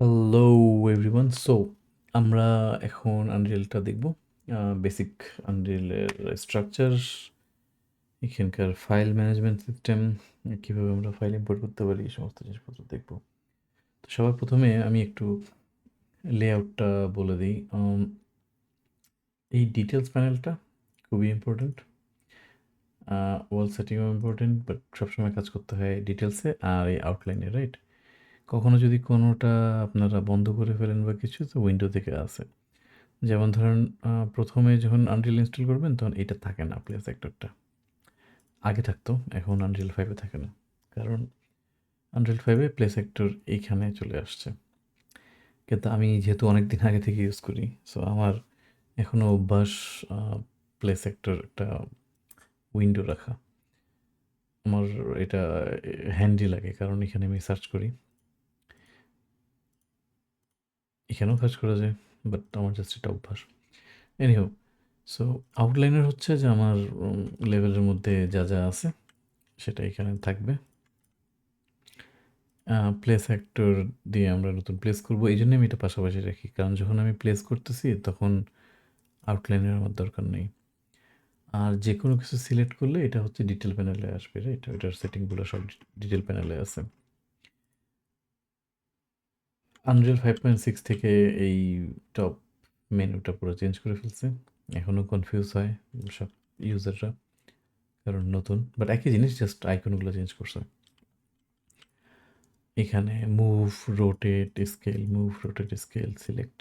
Hello everyone. So আমরা এখন আনরিয়েলটা দেখব। বেসিক আনরিয়েলের স্ট্রাকচার, এখানকার ফাইল ম্যানেজমেন্ট সিস্টেম, কীভাবে আমরা ফাইল ইম্পোর্ট করতে পারি, এই সমস্ত জিনিসপত্র দেখব। তো সবার প্রথমে আমি একটু লেআউটটা বলে দিই। এই ডিটেলস প্যানেলটা খুবই ইম্পর্ট্যান্ট। ওয়াল সেটিংও ইম্পর্ট্যান্ট, বাট সবসময় কাজ করতে হয় ডিটেলসে আর এই আউটলাইনে, রাইট? কখনো যদি কোনোটা আপনারা বন্ধ করে ফেলেন বা কিছু, তো উইন্ডো থেকে আসে। যেমন ধরেন প্রথমে যখন আনরিয়েল ইনস্টল করবেন তখন এটা থাকে না, প্লে সেক্টরটা আগে থাকতো, এখন আনরিয়েল 5-এ থাকে না। কারণ আনরিয়েল 5-এ প্লে সেক্টর এইখানে চলে আসছে। কিন্তু আমি যেহেতু অনেক দিন আগে থেকে ইউজ করি, সো আমার এখনও অভ্যাস প্লে সেক্টর একটা উইন্ডো রাখা। আমার এটা হ্যান্ডি লাগে, কারণ এখানে আমি সার্চ করি, এখানেও সার্চ করা যায়, বাট আমার জাস্ট এটা অভ্যাস। এনিহো, সো আউটলাইনার হচ্ছে যে আমার লেভেলের মধ্যে যা যা আছে সেটা এখানে থাকবে। প্লেস অ্যাক্টর দিয়ে আমরা নতুন প্লেস করব, এই জন্যই আমি এটা পাশাপাশি রাখি, কারণ যখন আমি প্লেস করতেছি তখন আউটলাইনের আমার দরকার নেই। আর যে কোনো কিছু সিলেক্ট করলে এটা হচ্ছে ডিটেল প্যানেলে আসবে, রাইট? এটার সেটিংগুলো সব ডিটেল প্যানেলে আছে। আনরিয়েল 5.6 থেকে এই টপ মেনুটা পুরো চেঞ্জ করে ফেলছে। এখনও কনফিউজ হয় সব ইউজাররা, কারণ নতুন, বাট একই জিনিস, জাস্ট আইকনগুলো চেঞ্জ করছে। এখানে move, rotate, scale, move, rotate, scale, select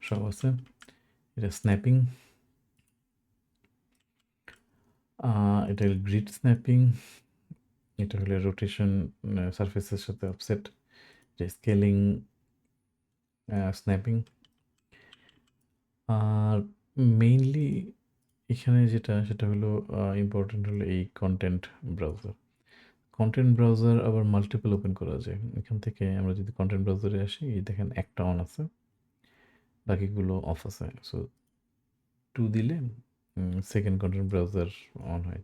সব আছে। এটা স্ন্যাপিং, এটা হলো গ্রিড স্ন্যাপিং, এটা হলো রোটেশন সারফেসের সাথে অফসেট, এটা স্কেলিং, স্ন্যাপিং। আর মেইনলি এখানে যেটা, সেটা হলো ইম্পর্টেন্ট হলো এই কন্টেন্ট ব্রাউজার। কন্টেন্ট ব্রাউজার আবার মাল্টিপল ওপেন করা যায়। এখান থেকে আমরা যদি কন্টেন্ট ব্রাউজারে আসি, এই দেখেন একটা অন আছে, বাকিগুলো অফ আছে। সো 2 দিলে সেকেন্ড কন্টেন্ট ব্রাউজার অন হয়।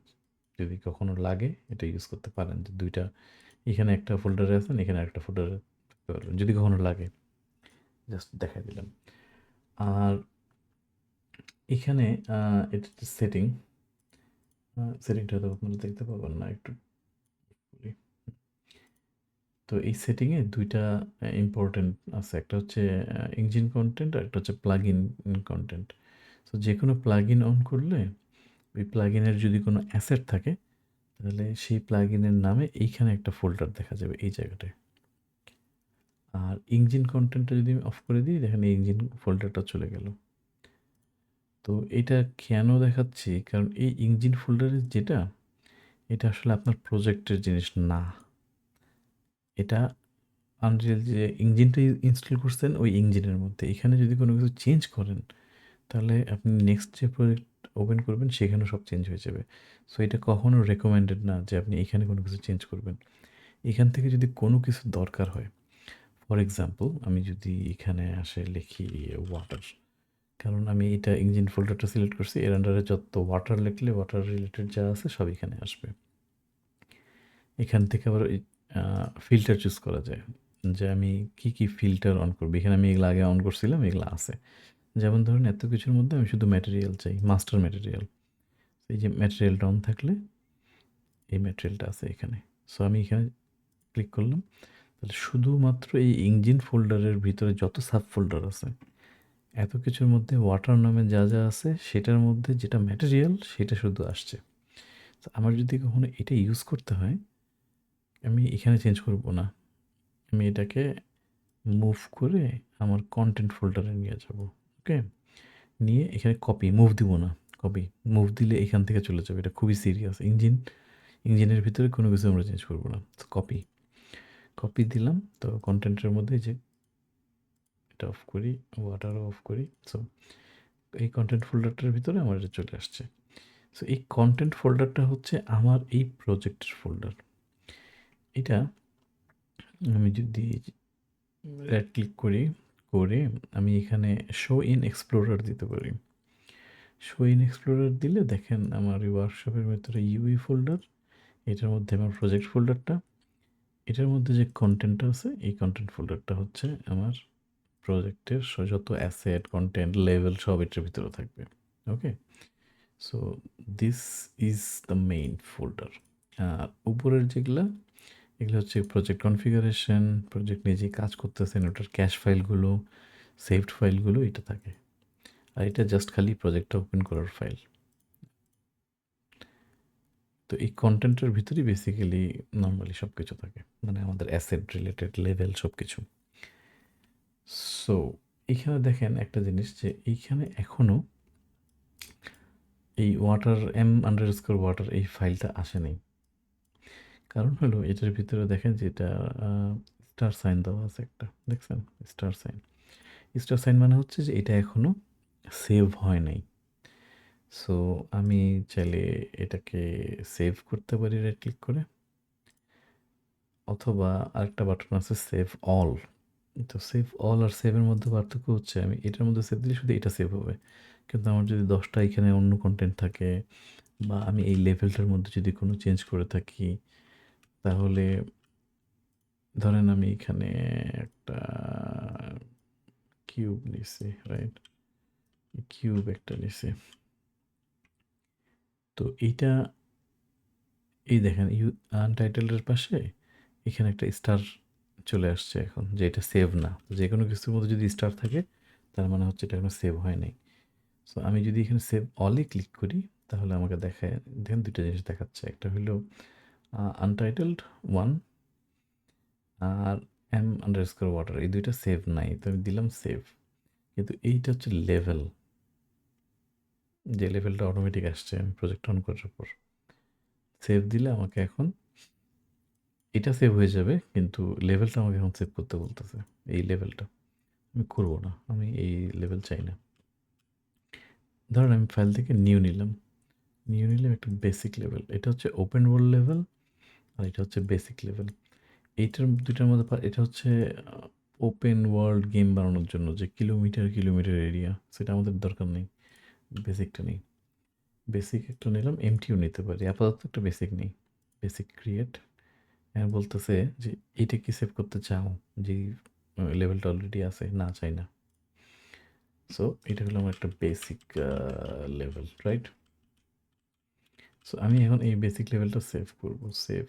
যদি কখনো লাগে এটা ইউজ করতে পারেন, যে দুইটা এখানে একটা ফোল্ডারে আছেন, এখানে একটা ফোল্ডারে থাকতে পারবেন যদি কখনো লাগে। জাস্ট দেখাই দিলাম। আর এখানে এটা সেটিং, সেটিংটা তো আপনারা দেখতে পাবেন না, একটু বলি। তো এই সেটিংয়ে দুইটা ইম্পর্টেন্ট আছে, একটা হচ্ছে ইঞ্জিন কন্টেন্ট আর একটা হচ্ছে প্লাগ ইন কন্টেন্ট। তো যে কোনো প্লাগ ইন অন করলে ওই প্লাগ ইনের যদি কোনো অ্যাসেট থাকে, তাহলে সেই প্লাগ ইনের নামে এইখানে একটা ফোল্ডার দেখা যাবে এই জায়গাটায়। আর ইঞ্জিন কন্টেন্টটা যদি আমি অফ করে দিই, দেখেন এই ইঞ্জিন ফোল্ডারটা চলে গেল। তো এটা কেন দেখাচ্ছি, কারণ এই ইঞ্জিন ফোল্ডারের যেটা, এটা আসলে আপনার প্রজেক্টের জিনিস না। এটা আনরিয়েল যে ইঞ্জিনটা ইনস্টল করছেন ওই ইঞ্জিনের মধ্যে, এখানে যদি কোনো কিছু চেঞ্জ করেন, তাহলে আপনি নেক্সট যে প্রজেক্ট ওপেন করবেন সেখানেও সব চেঞ্জ হয়ে যাবে। সো এটা কখনো রেকমেন্ডেড না যে আপনি এখানে কোনো কিছু চেঞ্জ করবেন। এখান থেকে যদি কোনো কিছু দরকার হয়, ফর এক্সাম্পল আমি যদি এখানে আসে লিখি ওয়াটার, কারণ আমি এটা ইঞ্জিন ফোল্ডারটা সিলেক্ট করছি, এর আন্ডারে যত ওয়াটার লিখলে ওয়াটার রিলেটেড যা আছে সব এখানে আসবে। এখান থেকে আবার ফিল্টার চুজ করা যায়, যে আমি কি কি ফিল্টার অন করবো। এখানে আমি এগুলো আগে অন করছিলাম, এগুলো আছে। যেমন ধরুন এত কিছুর মধ্যে আমি শুধু ম্যাটেরিয়াল চাই, মাস্টার ম্যাটেরিয়াল। এই যে ম্যাটেরিয়ালটা অন থাকলে এই ম্যাটেরিয়ালটা আছে এখানে। সো আমি এখানে ক্লিক করলাম, তাহলে শুধুমাত্র এই ইঞ্জিন ফোল্ডারের ভিতরে যত সাব ফোল্ডার আছে, এত কিছুর মধ্যে ওয়াটার নামে যা যা আছে সেটার মধ্যে যেটা ম্যাটেরিয়াল সেটা শুধু আসছে। তো আমার যদি কখনো এটা ইউজ করতে হয়, আমি এখানে চেঞ্জ করব না, আমি এটাকে মুভ করে আমার কন্টেন্ট ফোল্ডারে নিয়ে যাব। ওকে, নিয়ে এখানে কপি, মুভ দিব না, কপি। মুভ দিলে এখান থেকে চলে যাবে, এটা খুবই সিরিয়াস। ইঞ্জিনের ভিতরে কোনো কিছু আমরা চেঞ্জ করবো না। কপি, কপি দিলাম। তো কন্টেন্টের মধ্যে যে এটা অফ করি, ওয়াটারও অফ করি। সো এই কন্টেন্ট ফোল্ডারটার ভিতরে আমার এটা চলে আসছে। সো এই কন্টেন্ট ফোল্ডারটা হচ্ছে আমার এই প্রজেক্টের ফোল্ডার। এটা আমি যদি রাইট ক্লিক করি, করে আমি এখানে শো ইন এক্সপ্লোরার দিতে পারি। শো ইন এক্সপ্লোরার দিলে দেখেন আমার এই ওয়ার্কশপের ভেতরে ইউই ফোল্ডার, এটার মধ্যে আমার প্রজেক্ট ফোল্ডারটা, এটার মধ্যে যে কনটেন্টটা আছে, এই কনটেন্ট ফোল্ডারটা হচ্ছে আমার প্রজেক্টের যত অ্যাসেট, কনটেন্ট, লেভেল সব এটার ভিতরে থাকবে। Okay? So this is the main folder. আর উপরের যেগুলা, এগুলো হচ্ছে প্রজেক্ট কনফিগারেশন, প্রজেক্ট নিজেই কাজ করতেছেন, ওটার ক্যাশ ফাইলগুলো, সেভড ফাইলগুলো এটা থাকে। আর এটা জাস্ট খালি প্রজেক্টটা ওপেন করার ফাইল। তো এই কনটেন্টের ভিতরেই বেসিক্যালি নর্মালি সব কিছু থাকে, মানে আমাদের অ্যাসেট রিলেটেড, লেভেল সব কিছু। সো এইখানে দেখেন একটা জিনিস, যে এইখানে এখনও এই ওয়াটার m_water এই ফাইলটা আসেনি। কারণ হলো এটার ভিতরে দেখেন যে এটা স্টার সাইন দেওয়া আছে একটা, দেখছেন? Star sign. স্টার সাইন মানে হচ্ছে যে এটা এখনও সেভ হয় নাই। সো আমি চাইলে এটাকে সেভ করতে পারি রাইট ক্লিক করে, অথবা আরেকটা বাটন আছে সেভ অল। তো সেভ অল আর সেভের মধ্যে পার্থক্য হচ্ছে, আমি এটার মধ্যে সেভ দিলে শুধু এটা সেভ হবে, কিন্তু আমার যদি 10টা এখানে অন্য কন্টেন্ট থাকে, বা আমি এই লেভেলটার মধ্যে যদি কোনো চেঞ্জ করে থাকি, তাহলে ধরেন আমি এখানে একটা কিউব নিছি, রাইট? কিউব একটা নিছি। তো এইটা, এই দেখেন আনটাইটেলের পাশে এখানে একটা স্টার চলে আসছে এখন, যে এটা সেভ না। যে কোনো কিছুর মধ্যে যদি স্টার থাকে, তার মানে হচ্ছে এটা এখনো সেভ হয় নাই। সো আমি যদি এখানে সেভ অলে ক্লিক করি, তাহলে আমাকে দেখায়, দেখেন দুইটা জিনিস দেখাচ্ছে। একটা হলো আনটাইটেলড 1 আর m_water, এই দুইটা সেভ নাই, তো আমি দিলাম সেভ। কিন্তু এইটা হচ্ছে লেভেল, যে লেভেলটা অটোমেটিক আসছে আমি প্রজেক্ট অন করার পর। সেভ দিলে আমাকে এখন এটা সেভ হয়ে যাবে, কিন্তু লেভেলটা আমাকে এখন সেভ করতে বলতেছে। এই লেভেলটা আমি করবো না, আমি এই লেভেল চাই না। ধরেন আমি ফাইল থেকে নিউ নিলাম, নিউ নিলাম একটা বেসিক লেভেল। এটা হচ্ছে ওপেন ওয়ার্ল্ড লেভেল, আর এটা হচ্ছে বেসিক লেভেল। এইটার দুইটার মধ্যে এটা হচ্ছে ওপেন ওয়ার্ল্ড গেম বানানোর জন্য যে কিলোমিটার কিলোমিটার এরিয়া, সেটা আমাদের দরকার নেই, বেসিকটা নেই। বেসিক একটা নিলাম, এমটিও নিতে পারি, আপাতত একটা বেসিক নেই। বেসিক ক্রিয়েট, হ্যাঁ বলতেছে যে এইটা কি সেভ করতে চাও, যে লেভেলটা অলরেডি আছে, না চাই না। সো এটা হলো আমার একটা বেসিক লেভেল, রাইট? সো আমি এখন এই বেসিক লেভেলটা সেভ করব। সেভ,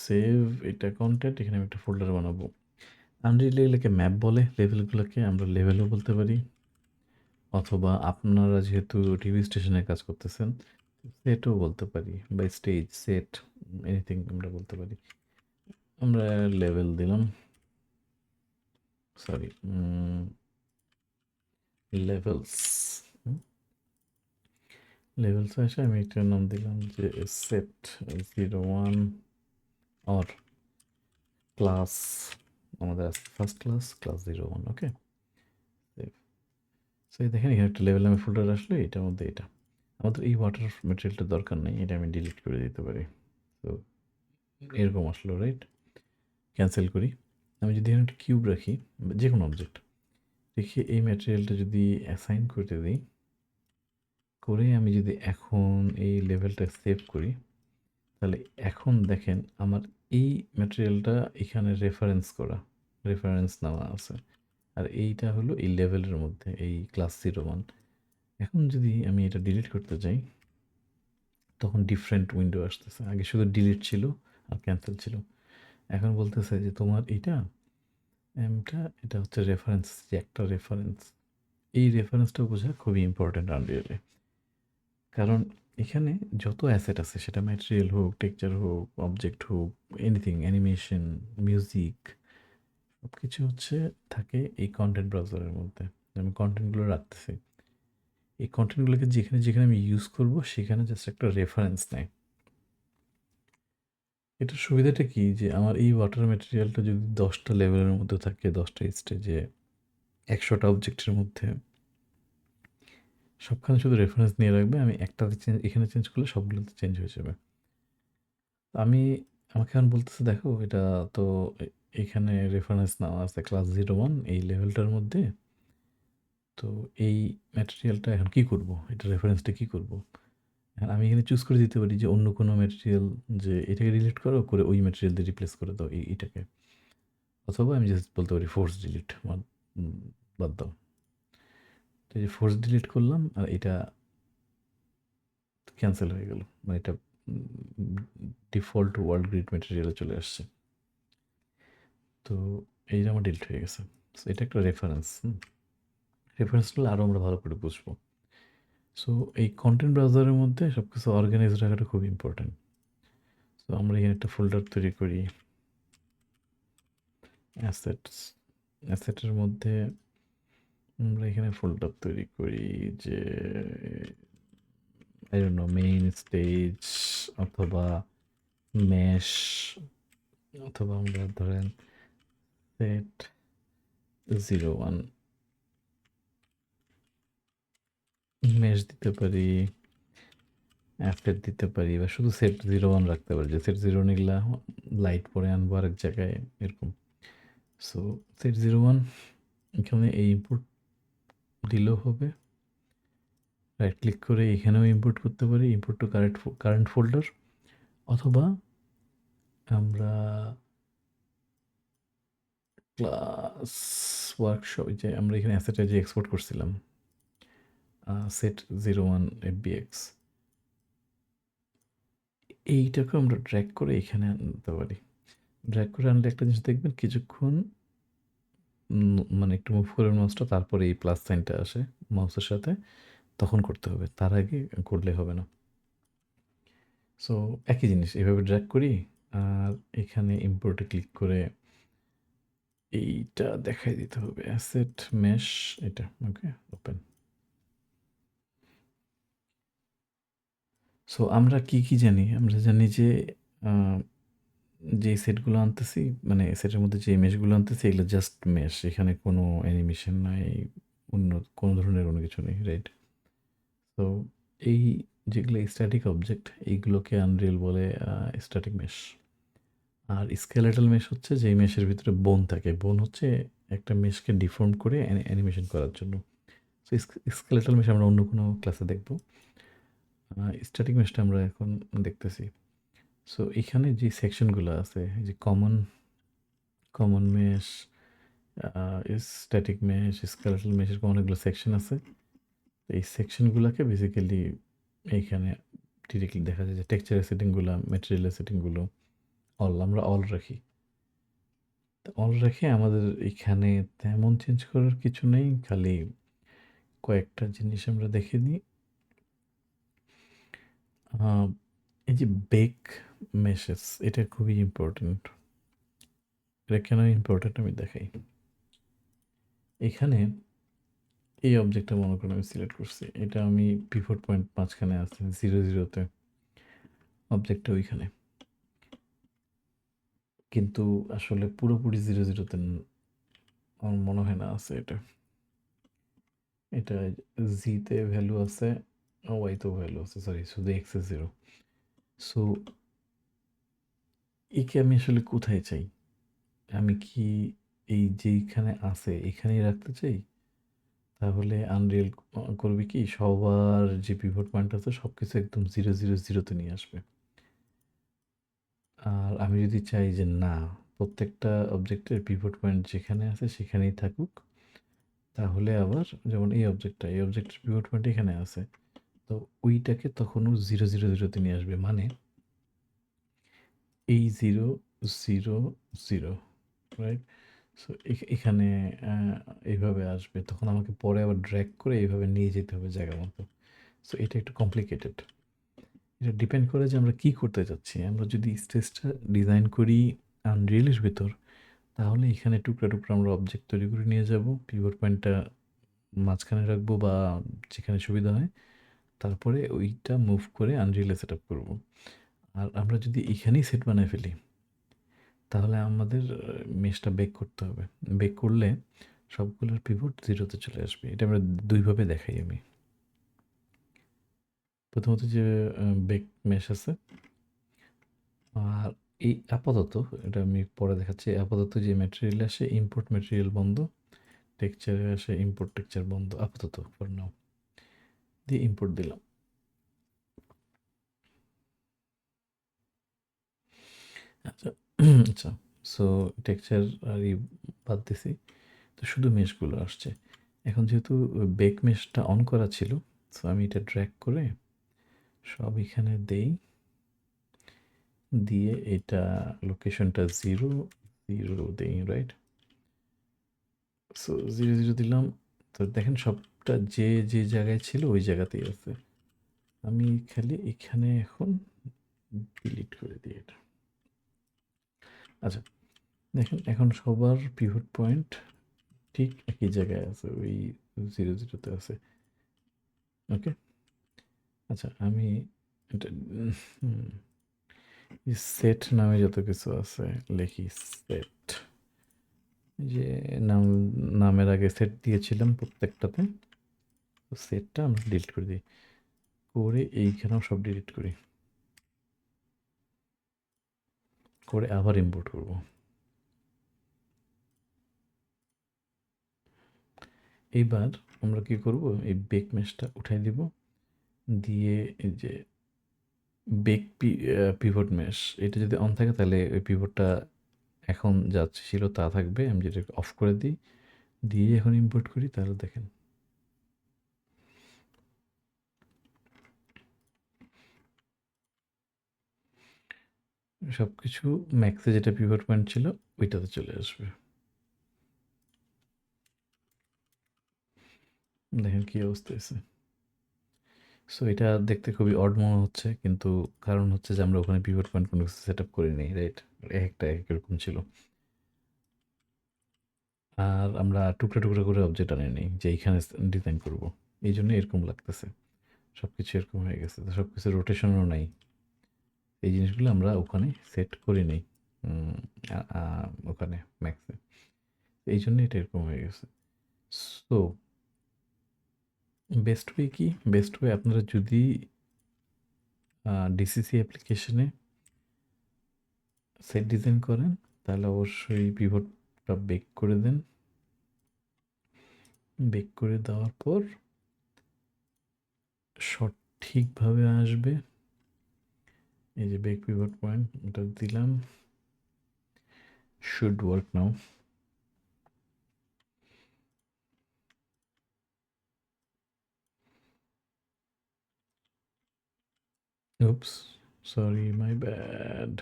সেভ এটা কন্টেন্ট, এখানে আমি একটা ফোল্ডার বানাবো। আনরিল এগুলোকে ম্যাপ বলে, লেভেলগুলোকে আমরা লেভেলও বলতে পারি, অথবা আপনারা যেহেতু টিভি স্টেশনে কাজ করতেছেন, সেটও বলতে পারি, বা স্টেজ সেট, এনিথিং আমরা বলতে পারি। আমরা লেভেল দিলাম, সরি, লেভেলস। লেভেলস আসে, আমি একটার নাম দিলাম যে সেট 01 অর ক্লাস, আমাদের আছে ফার্স্ট ক্লাস, ক্লাস 01। ওকে, সো দেখেন এখানে একটা লেভেল নামে ফোল্ডার আসলো, এটার মধ্যে এটা আমাদের এই ওয়াটার ম্যাটেরিয়ালটা দরকার নেই, এটা আমি ডিলিট করে দিতে পারি। তো এরকম আসলো, রাইট? ক্যান্সেল করি। আমি যদি এখানে একটা কিউব রাখি, যে কোনো অবজেক্ট রেখে এই ম্যাটেরিয়ালটা যদি অ্যাসাইন করে দিই, করে আমি যদি এখন এই লেভেলটা সেভ করি, তাহলে এখন দেখেন আমার এই ম্যাটেরিয়ালটা এখানে রেফারেন্স নেওয়া আছে, আর এইটা হলো এই লেভেলের মধ্যে, এই ক্লাস 01। এখন যদি আমি এটা ডিলিট করতে চাই, তখন ডিফারেন্ট উইন্ডো আসতেছে। আগে শুধু ডিলিট ছিল আর ক্যান্সেল ছিল, এখন বলতেছে যে তোমার এটা হচ্ছে রেফারেন্স, যে একটা রেফারেন্স। এই রেফারেন্সটা বোঝা খুবই ইম্পর্ট্যান্ট আনরিয়ালে, কারণ এখানে যত অ্যাসেট আছে, সেটা ম্যাটেরিয়াল হোক, টেক্সচার হোক, অবজেক্ট হোক, এনিথিং, অ্যানিমেশন, মিউজিক, সব কিছু হচ্ছে থাকে এই কন্টেন্ট ব্রাউজারের মধ্যে। আমি কন্টেন্টগুলো রাখতেছি, এই কন্টেন্টগুলোকে যেখানে যেখানে আমি ইউজ করব, সেখানে জাস্ট একটা রেফারেন্স নেয়। এটার সুবিধাটা কি, যে আমার এই ওয়াটার ম্যাটেরিয়ালটা যদি 10টা লেভেলের মধ্যে থাকে, 10টা স্টেজে, 100টা অবজেক্টের মধ্যে, সবখানে শুধু রেফারেন্স নিয়ে রাখবে। আমি একটাতে চেঞ্জ, এখানে চেঞ্জ করলে সবগুলোতে চেঞ্জ হয়ে যাবে। আমি, আমাকে এখন বলতেছে দেখো এটা তো এখানে রেফারেন্স নেওয়া আছে ক্লাস 01 এই লেভেলটার মধ্যে, তো এই ম্যাটেরিয়ালটা এখন কি করব, এটা রেফারেন্সটা কি করব? আর আমি এখানে চুজ করে দিতে পারি যে অন্য কোনো ম্যাটেরিয়াল, যে এটাকে ডিলিট করো, করে ওই ম্যাটেরিয়াল দিয়ে রিপ্লেস করে দাও এটাকে। অথবা আমি জাস্ট বলতে পারি ফোর্স ডিলিট, বাদ দাও। তো এই যে ফোর্স ডিলিট করলাম আর এটা ক্যান্সেল হয়ে গেল, মানে এটা ডিফল্ট ওয়ার্ল্ড গ্রিড ম্যাটেরিয়ালে চলে আসছে। তো এই যে আমার ডিলিট হয়ে গেছে। সো এটা একটা রেফারেন্স। রেফারেন্সগুলো আরও আমরা ভালো করে বুঝবো। সো এই কন্টেন্ট ব্রাউজারের মধ্যে সব কিছু অর্গানাইজ রাখাটা খুব ইম্পর্ট্যান্ট। সো আমরা এখানে একটা ফোল্ডার তৈরি করি, অ্যাসেটস। অ্যাসেটের মধ্যে আমরা এখানে ফোল্ডার তৈরি করি যে I don't no, main stage অথবা মেশ, অথবা আমরা ধরেন সেট 01 মেশ দিতে পারি, অ্যাসেট দিতে পারি, বা শুধু সেট 01 রাখতে পারি, যে সেট 01 এগুলা লাইট পরে আনবো আরেক জায়গায় এরকম। সো সেট 01 এখানে এই ইম্পোর্ট দিলেও হবে। রাইট ক্লিক করে এখানেও ইম্পোর্ট করতে পারি, ইম্পোর্ট টু কারেন্ট ফোল্ডার, অথবা আমরা ক্লাস ওয়ার্কশপ, যে আমরা এখানে অ্যাসেটে যে এক্সপোর্ট করছিলাম সেট 01 FBX, এইটাকে আমরা ড্র্যাগ করে এখানে আনতে পারি। ড্র্যাগ করে আনলে একটা জিনিস দেখবেন, কিছুক্ষণ মানে একটু মুভ করে মাউসটা, তারপরে এই প্লাস সাইনটা আসে মাউসের সাথে, তখন করতে হবে, তার আগে করলে হবে না। সো একই জিনিস এভাবে ড্র্যাগ করি, আর এখানে ইম্পোর্টে ক্লিক করে এইটা দেখাই দিতে হবে, অ্যাসেট মেশ এটা, ওকে ওপেন। সো আমরা কি জানি? আমরা জানি যে যে সেটগুলো আনতেছি, মানে সেটের মধ্যে যে মেশগুলো আনতেছি, এগুলো জাস্ট মেশ, এখানে কোনো অ্যানিমেশন নাই, অন্য কোনো ধরনের কোনো কিছু নেই, রাইট? তো এই যেগুলো স্ট্যাটিক অবজেক্ট, এইগুলোকে আনরিয়েল বলে স্ট্যাটিক মেশ। আর স্কেলেটাল মেশ হচ্ছে যেই মেশের ভিতরে বোন থাকে। বোন হচ্ছে একটা মেশকে ডিফর্ম করে অ্যানিমেশন করার জন্য। সো স্কেলেটাল মেশ আমরা অন্য কোনো ক্লাসে দেখব। স্ট্যাটিক মেশটা আমরা এখন দেখতেছি। সো এখানে যে সেকশনগুলো আছে, এই যে common mesh, static mesh, skeletal mesh, এরকম অনেকগুলো সেকশন আছে। এই সেকশনগুলোকে বেসিক্যালি এইখানে ডিরেক্টলি দেখা যায়, যে টেক্সচারের সেটিংগুলো, ম্যাটেরিয়ালের সেটিংগুলো আমরা অল রাখি। তো অল রেখে আমাদের এখানে তেমন চেঞ্জ করার কিছু নেই, খালি কয়েকটা জিনিস আমরা দেখে নিই। এই যে বেক মেসেজ, এটা খুবই ইম্পর্ট্যান্ট। এটা কেন ইম্পর্ট্যান্ট আমি দেখাই। এখানে এই অবজেক্টটা মনে করেন আমি সিলেক্ট করছি, এটা আমি পিভট পয়েন্ট মাঝখানে আছে 00-তে, অবজেক্টটা ওইখানে, কিন্তু আসলে পুরোপুরি 00-তে আমার মনে হয় না আছে এটা। এটা জিতে ভ্যালু আছে, ওয়াইতেও ভ্যালু আছে, সরি শুধু এক্সে 0। সো একে আমি আসলে কোথায় চাই? আমি কি এই যেইখানে আছে এখানেই রাখতে চাই? তাহলে আনরিয়েল করবে কি, সবার যে পিভট পয়েন্ট আছে সব কিছু একদম 0-0-0-তে নিয়ে আসবে। আর আমি যদি চাই যে না, প্রত্যেকটা অবজেক্টের পিভট পয়েন্ট যেখানে আছে সেখানেই থাকুক, তাহলে আবার যেমন এই অবজেক্টের পিভট পয়েন্ট এখানে আছে, তো ওইটাকে তখনও 0-0-0-তে নিয়ে আসবে, মানে এই 0-0-0, রাইট? সো এখানে এইভাবে আসবে, তখন আমাকে পরে আবার ড্র্যাগ করে এইভাবে নিয়ে যেতে হবে জায়গা মতো। সো এটা একটু কমপ্লিকেটেড। এটা ডিপেন্ড করে যে আমরা কী করতে চাচ্ছি। আমরা যদি স্টেজটা ডিজাইন করি আনরিয়েলের ভেতর, তাহলে এখানে টুকরা টুকরা আমরা অবজেক্ট তৈরি করে নিয়ে যাব, পিভট পয়েন্টটা মাঝখানে রাখবো বা যেখানে সুবিধা হয়, তারপরে ওইটা মুভ করে আনরিয়েলে সেট আপ করবো। আর আমরা যদি এখানেই সেট বানায় ফেলি, তাহলে আমাদের মেশটা বেক করতে হবে। বেক করলে সবগুলোর পিভট 0-তে চলে আসবে। এটা আমরা ২ ভাবে দেখাই আমি। প্রথমত যে বেক মেশ আছে, আর এই আপাতত, এটা আমি পরে দেখাচ্ছি। আপাতত যে ম্যাটেরিয়ালে আসে ইম্পোর্ট ম্যাটেরিয়াল বন্ধ, টেক্সচারে আসে ইম্পোর্ট টেক্সচার বন্ধ আপাতত, ফর নাও। দিয়ে ইম্পোর্ট দিলাম। আচ্ছা, সো টেক্সচার আর বাদ দিছি। তো শুধু মেশগুলো আসছে। এখন যেহেতু বেক মেশটা অন করা ছিল, সো আমি এটা ড্র্যাগ করে সব এখানে দেই। দিয়ে এটা লোকেশনটা 0, 0 দেই, রাইট? সো 0, 0 দিলাম। তো দেখেন সবটা যে জায়গায় ছিল ওই জায়গাতেই আছে। আমি খালি এখানে এখন ডিলিট করে দিই এটা। আচ্ছা, দেখেন এখন সবার পিভট পয়েন্ট ঠিক একই জায়গায় আছে, ওই 0, 0তে আছে। ওকে, আচ্ছা আমি এটা সেট নামে যত কিছু আছে লিখি সেট। যে নাম, নামের আগে সেট দিয়েছিলাম প্রত্যেকটাতে, তো সেটটা আমরা ডিলিট করে দিই। করে এইখানেও সব ডিলিট করি, করে আবার ইম্পোর্ট করব। এইবার আমরা কি করব, এই বেক মেশটা উঠাই দিব, দিয়ে এই যে বেক পিভট মেশ এটা যদি অন থাকে তাহলে ওই পিভটটা এখন যা ছিল তা থাকবে। আমি যেটা অফ করে দিই, দিয়ে এখন ইম্পোর্ট করি, তাহলে দেখেন সব কিছু ম্যাক্সে যেটা পিভট পয়েন্ট ছিল ওইটাতে চলে আসবে। দেখেন কি অবস্থা হয়েছে। সো এটা দেখতে খুবই অড মনে হচ্ছে, কিন্তু কারণ হচ্ছে যে আমরা ওখানে পিভট পয়েন্ট কোনো কিছু সেট আপ করিনি, রাইট? একটা এক রকম ছিল। আর আমরা টুকরা টুকরা করে অবজেক্ট আনি নেই যে এইখানে ডিজাইন করব, এই জন্য এরকম লাগতেছে। সব কিছু এরকম হয়ে গেছে, তো সব কিছু রোটেশনও নাই। এই জিনিসগুলো আমরা ওখানে সেট করি নেই ওখানে ম্যাক্সে, এই জন্য এটা এরকম হয়ে গেছে। সো বেস্ট ওয়ে কি? বেস্ট ওয়ে আপনারা যদি ডিসিসি অ্যাপ্লিকেশনে সেট ডিজাইন করেন তাহলে অবশ্যই পিভটটা বেক করে দেন। বেক করে দেওয়ার পর সঠিকভাবে আসবে। এই যে বেক পিভট পয়েন্ট এটা দিলাম, should work now. Oops, sorry my bad.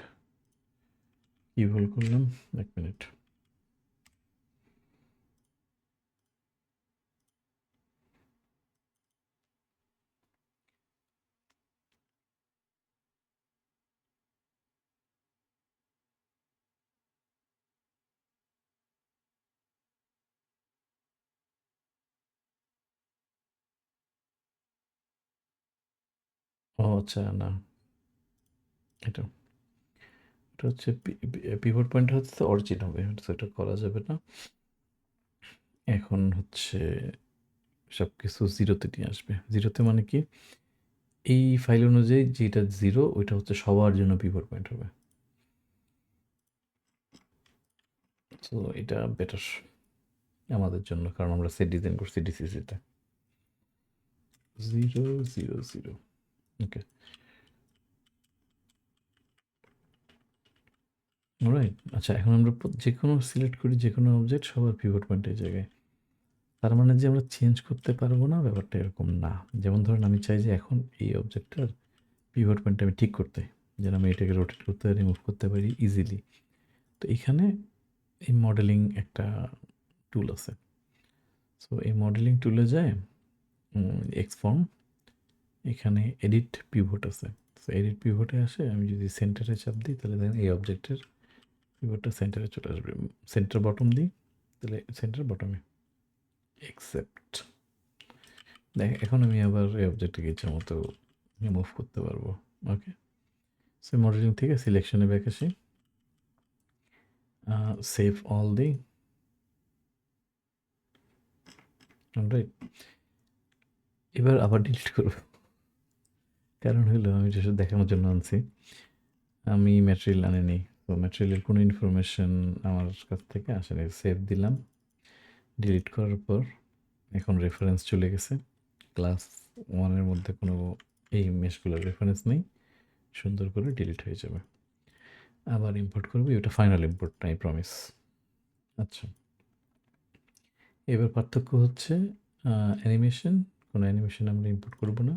কি ভুল করলাম, এক মিনিট। ও আচ্ছা, না এটা এটা হচ্ছে পিভট পয়েন্ট হচ্ছে অরিজিন হবে, সেটা করা যাবে না। এখন হচ্ছে সব কিছু জিরোতে নিয়ে আসবে। জিরোতে মানে কি, এই ফাইল অনুযায়ী যেটা জিরো ওইটা হচ্ছে সবার জন্য পিভট পয়েন্ট হবে। সো এটা বেটার আমাদের জন্য, কারণ আমরা সেট ডিজাইন করছি ডিসিসিতে। 0, 0, 0। ওকে, রাইট। আচ্ছা, এখন আমরা যে কোনো সিলেক্ট করি, যে কোনো অবজেক্ট সবার পিভট পয়েন্ট এই জায়গায়। তার মানে যে আমরা চেঞ্জ করতে পারবো না ব্যাপারটা এরকম না। যেমন ধরুন আমি চাই যে এখন এই অবজেক্টটার পিভট পয়েন্টটা আমি ঠিক করতে, যেন আমি এটাকে রোটেট করতে পারি, মুভ করতে পারি ইজিলি। তো এখানে এই মডেলিং একটা টুল আছে। সো এই মডেলিং টুলে যায় এক্সফর্ম, এখানে এডিট পিভট আছে। সো এডিট পিভটে আসে, আমি যদি সেন্টারে চাপ দিই তাহলে দেখেন এই অবজেক্টের পিভটটা সেন্টারে চলে আসবে। সেন্টার বটম দিই তাহলে সেন্টার বটমে একসেপ্ট। দেখ এখন আমি আবার এই অবজেক্টটাকে ইচ্ছা মতো মুভ করতে পারবো। ওকে, সো মডেলিং থেকে সিলেকশনে ব্যাক আসি, সেভ অল দিই, রাইট? এবার আবার ডিলিট করবো, কারণ হলো আমি যেটা দেখানোর জন্য আনছি, আমি ম্যাটেরিয়াল আনিনি। তো ম্যাটেরিয়ালের কোনো ইনফরমেশন আমার কাছ থেকে আসেনি। সেভ দিলাম, ডিলিট করার পর এখন রেফারেন্স চলে গেছে। ক্লাস 1-এর মধ্যে কোনো এই মেশগুলোর রেফারেন্স নেই, সুন্দর করে ডিলিট হয়ে যাবে। আবার ইম্পোর্ট করব, এটা ফাইনাল ইম্পোর্ট আই প্রমিস। আচ্ছা, এবার পার্থক্য হচ্ছে অ্যানিমেশন, কোনো অ্যানিমেশন আমরা ইম্পোর্ট করব না,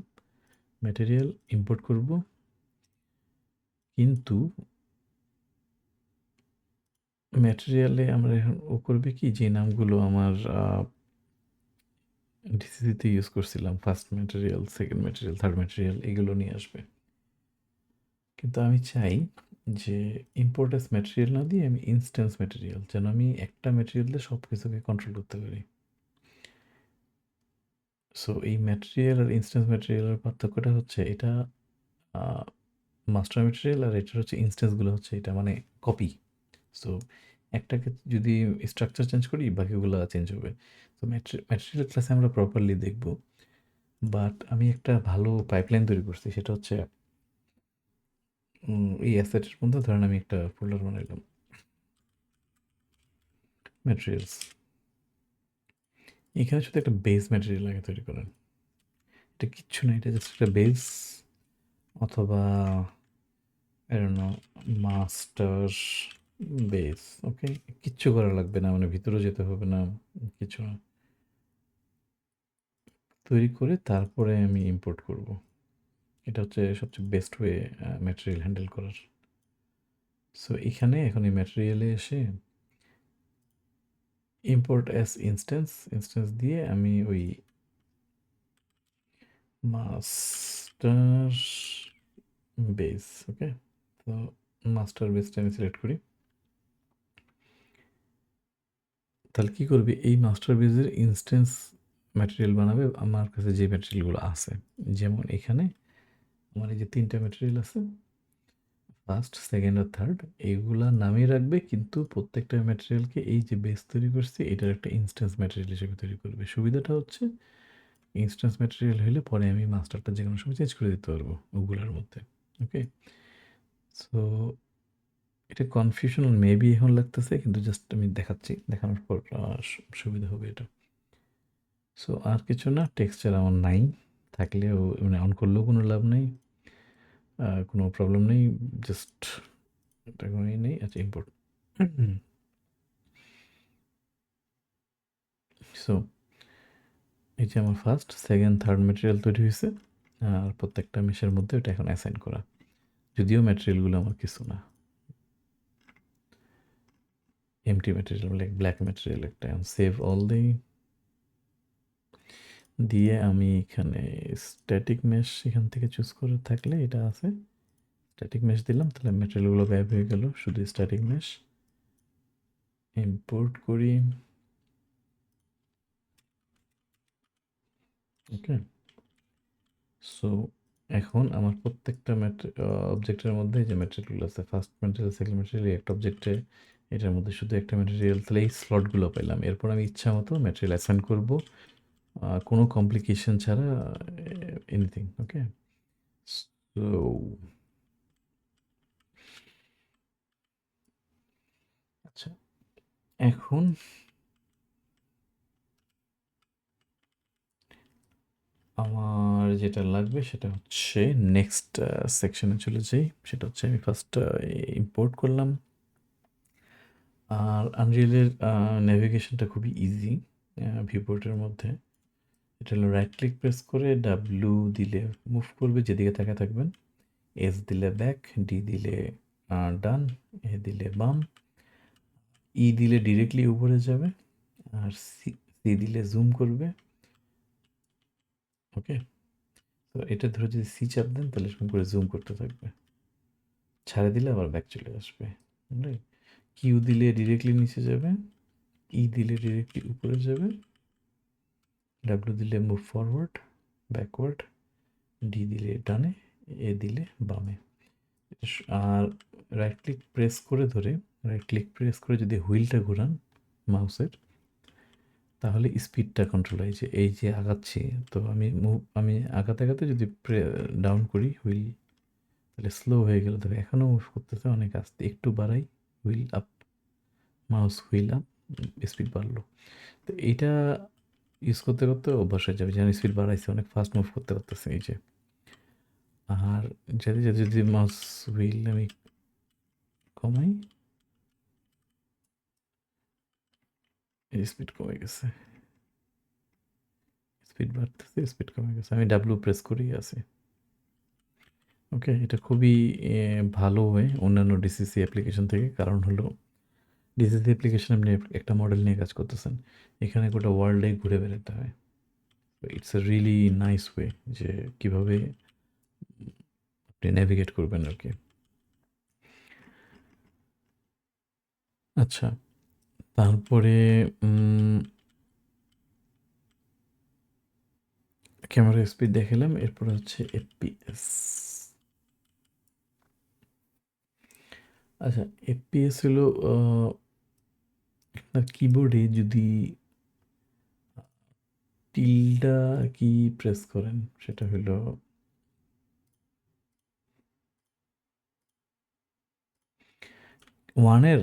ম্যাটেরিয়াল ইম্পোর্ট করব, কিন্তু ম্যাটেরিয়ালে আমরা এখন ও করবে কি, যে নামগুলো আমার ডিসিসিতে ইউজ করছিলাম, first material, second material, third material, এগুলো নিয়ে আসবে। কিন্তু আমি চাই যে ইম্পোর্ট অ্যাজ ম্যাটেরিয়াল না দিয়ে আমি ইনস্ট্যান্স ম্যাটেরিয়াল, যেন আমি একটা ম্যাটেরিয়াল দিয়ে সব কিছুকে কন্ট্রোল করতে পারি। সো এই ম্যাটেরিয়াল আর ইনস্ট্যান্স ম্যাটেরিয়ালের পার্থক্যটা হচ্ছে, এটা মাস্টার ম্যাটেরিয়াল আর এটার হচ্ছে ইনস্ট্যান্সগুলো হচ্ছে এটা মানে কপি। সো একটাকে যদি স্ট্রাকচার চেঞ্জ করি, বাকিগুলো চেঞ্জ হবে। তো ম্যাটেরিয়াল ক্লাসে আমরা প্রপারলি দেখব। বাট আমি একটা ভালো পাইপলাইন তৈরি করছি, সেটা হচ্ছে এই অ্যাসেটের মধ্যে ধরেন আমি একটা ফোল্ডার বানাইলাম, ম্যাটেরিয়ালস। এখানে শুধু একটা বেস ম্যাটেরিয়াল আগে তৈরি করেন। এটা কিচ্ছু না, এটা জাস্ট একটা বেস, অথবা মাস্টার বেস। ওকে, কিচ্ছু করা লাগবে না, মানে ভিতরে যেতে হবে না, কিছু না। তৈরি করে তারপরে আমি ইম্পোর্ট করব। এটা হচ্ছে সবচেয়ে বেস্ট ওয়ে ম্যাটেরিয়াল হ্যান্ডেল করার। সো এখানে এখন এই ম্যাটেরিয়ালে এসে ইম্পোর্ট অ্যাজ ইনস্ট্যান্স দিয়ে আমি ওই মাস্টার বেস, ওকে, তো মাস্টার বেসটা আমি সিলেক্ট করি। তাহলে কী করবে, এই মাস্টার বেসের ইনস্ট্যান্স ম্যাটেরিয়াল বানাবে আমার কাছে যে ম্যাটেরিয়ালগুলো আছে। যেমন এখানে আমার এই যে 3টা ম্যাটেরিয়াল আছে, ফার্স্ট, সেকেন্ড আর থার্ড, এইগুলা নামই রাখবে, কিন্তু প্রত্যেকটা ম্যাটেরিয়ালকে এই যে বেস তৈরি করছে এটার একটা ইনস্ট্যান্স ম্যাটেরিয়াল হিসেবে তৈরি করবে। সুবিধাটা হচ্ছে ইনস্ট্যান্স ম্যাটেরিয়াল হলে পরে আমি মাস্টারটা যে কোনো সময় চেঞ্জ করে দিতে পারবো ওগুলোর মধ্যে। ওকে, সো এটা কনফিউশনাল মেবি এখন লাগতেছে, কিন্তু জাস্ট আমি দেখাচ্ছি, দেখানোর পর সুবিধা হবে এটা। সো আর কিছু না, টেক্সচার আমার নাই, থাকলেও মানে অন করলেও কোনো লাভ নেই, কোনো প্রবলেম নেই, জাস্ট এটা করেই নেই। আচ্ছা, ইম্পোর্ট। সো এই যে আমার ফার্স্ট, সেকেন্ড, থার্ড ম্যাটেরিয়াল তৈরি হয়েছে, আর প্রত্যেকটা মেশের মধ্যে ওটা এখন অ্যাসাইন করা, যদিও ম্যাটেরিয়ালগুলো আমার কিছু না, empty material, like black material একটা। সেভ অল দিয়ে আমি এখানে স্ট্যাটিক মেশ এখান থেকে চুজ করে থাকলে এটা আছে, স্ট্যাটিক মেশ দিলাম, তাহলে ম্যাটেরিয়ালগুলো গায়েব হয়ে গেল, শুধু স্ট্যাটিক মেশ। ইম্পোর্ট করি, ওকে। সো এখন আমার প্রত্যেকটা অবজেক্টের মধ্যে যে ম্যাটেরিয়ালগুলো আছে, ফার্স্ট ম্যাটেরিয়াল, সেকেন্ড ম্যাটেরিয়াল, একটা অবজেক্টে, এটার মধ্যে শুধু একটা ম্যাটেরিয়াল, তাহলে এই স্লটগুলো পেলাম। এরপর আমি ইচ্ছা মতো ম্যাটেরিয়াল অ্যাসাইন করবো, কোনো কমপ্লিকেশন ছাড়া, এনিথিং। ওকে, সো আচ্ছা, এখন আমার যেটা লাগবে সেটা হচ্ছে নেক্সট সেকশনে চলে যাই। সেটা হচ্ছে আমি ফার্স্ট ইম্পোর্ট করলাম। আর আনরিয়েলের নেভিগেশনটা খুবই ইজি ভিউপোর্টের মধ্যে। এটা হলো রাইট ক্লিক প্রেস করে ডাব্লিউ দিলে মুভ করবে, যেদিকে তাকিয়ে থাকবেন। এস দিলে ব্যাক, ডি দিলে ডান, এ দিলে বাম, ই দিলে ডিরেক্টলি উপরে যাবে, আর সি দিলে জুম করবে। ওকে, তো এটা ধরে যদি সি চাপ দেন তাহলে এরকম করে জুম করতে থাকবে, ছাড়ে দিলে আবার ব্যাক চলে আসবে। রাইট, কিউ দিলে ডিরেক্টলি নিচে যাবে, ই দিলে ডিরেক্টলি উপরে যাবে, ডাব্লিউ দিলে মুভ ফরওয়ার্ড, ব্যাকওয়ার্ড, ডি দিলে ডানে, এ দিলে বামে। আর রাইট ক্লিক প্রেস করে ধরে, রাইট ক্লিক প্রেস করে যদি হুইলটা ঘোরান মাউসের, তাহলে স্পিডটা কন্ট্রোল হয়। যে এই যে আগাচ্ছি, তো আমি আগাতে আগাতে যদি ডাউন করি হুইল, তাহলে স্লো হয়ে গেল। দেখো এখনও মুভ করতেছে অনেক আস্তে, একটু বাড়াই wheel up, mouse wheel up, speed বাড়লো। তো এইটা ইউজ করতে করতে অভ্যাস হয়ে যাবে, যেন স্পিড বাড়াইছে, অনেক ফাস্ট মুভ করতে পারতেছে এই যে। আর যদি যদি যদি মাউস হুইল আমি কমাই, স্পিড কমে গেছে, স্পিড বাড়তেছে, স্পিড কমে গেছে। আমি ডাব্লিউ প্রেস করেই আছি। ওকে, এটা খুবই ভালো ওয়ে অন্যান্য ডিসিসি অ্যাপ্লিকেশন থেকে। কারণ হলো ডিসিসি অ্যাপ্লিকেশন আপনি একটা মডেল নিয়ে কাজ করতেছেন, এখানে গোটা ওয়ার্ল্ডে ঘুরে বেড়াতে হয়। It's a really nice way যে কীভাবে আপনি নেভিগেট করবেন আর কি। আচ্ছা, তারপরে ক্যামেরা স্পিড দেখালাম, এরপরে হচ্ছে এফপিএস। আচ্ছা, এফপিএস হলো আপনার কিবোর্ডে যদি টিল্ডা কি প্রেস করেন, সেটা হলো ওয়ানের